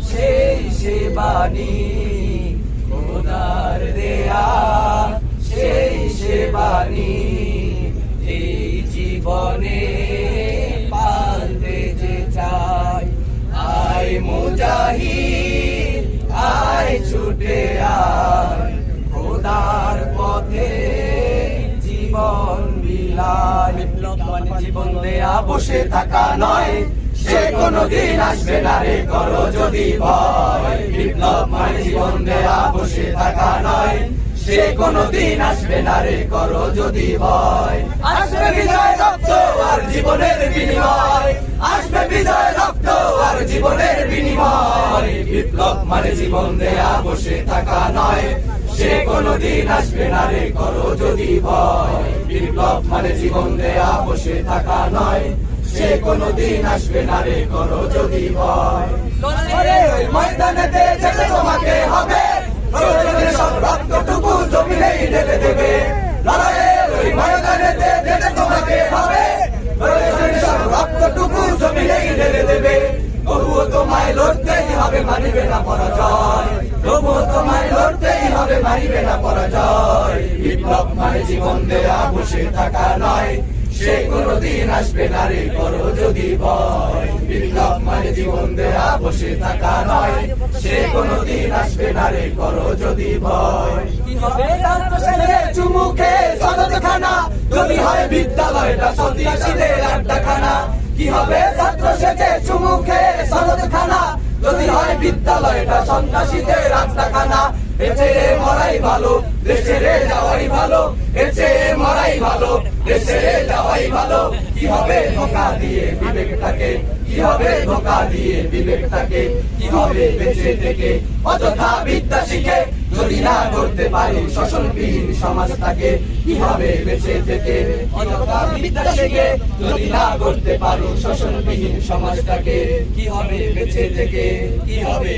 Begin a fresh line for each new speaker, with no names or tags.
সেই সেবানি খোদার দেয়া সেই সেবানি এই জীবনে পালতে যে চাই। আয় মুজাহিদ আয় ছুটে আয় খোদার পথে জীবন বিলায়। বিপ্লব মানে জীবন দেয়া বসে থাকা নয়, সে কোনদিন আসবে না রে করো যদি ভয়। বিপ্লব মানে জীবন দেয়া বসে থাকা নয়, সে কোনদিন আসবে না রে করো যদি ভয়। আসবে বিজয় রক্ত আর জীবনের বিনিময়, আসবে বিজয় রক্ত আর জীবনের বিনিময়। বিপ্লব মানে জীবন দেয়া বসে থাকা নয়, সে কোনদিন আসবে না রে করো যদি ভয়। বিপ্লব মানে জীবন দেয়া বসে থাকা নয়, সে কোনদিন আসবে না রে করো যদি ভয়। ওই ময়দানেতে যেতে তোমাকে হবে, প্রয়োজনে সব রক্তটুকু জমিনেই ঢেলে দেবে। লড়াইয়ের ওই ময়দানেতে যেতে তোমাকে হবে, প্রয়োজনে সব রক্তটুকু জমিনেই ঢেলে দেবে। তবুও তোমায় লড়তেই হবে, মানিবে না পরাজয়। তবুও তোমায় লড়তেই হবে, মানিবে না পরাজয়। বিপ্লব মানে জীবন দেয়া বসে থাকা নয়, সে কোনদিন আসবে না রে করো যদি ভয়। বিপ্লব মানে জীবন দেয়া বসে থাকা নয়, সে কোনদিন আসবে না রে করো যদি ভয়। কি হবে ছাত্র ছেলে চুমুখে সনদখানা, যদি হয় বিদ্যালয়টা সন্ত্রাসীদের আড্ডাখানা। কি হবে ছাত্র সেজে চুমুখে সনদখানা, যদি হয় বিদ্যালয়টা সন্ত্রাসীদের আড্ডাখানা। এছে মরাই ভালো, দেশে যাওয়াই ভালো, এছে মরাই ভালো, দেশে যাওয়াই ভালো। কি হবে ধোঁকা দিয়ে বিবেকটাকে, কি হবে ধোঁকা দিয়ে বিবেকটাকে, কি হবে বেঁচে থেকে অযথা বিদ্যা শিখে যদি না করতে পারি শোষণবিহীন সমাজটাকে। কি হবে বেঁচে থেকে অযথা বিদ্যা শিখে যদি না করতে পারি শোষণবিহীন সমাজটাকে। কি হবে বেঁচে থেকে, কি হবে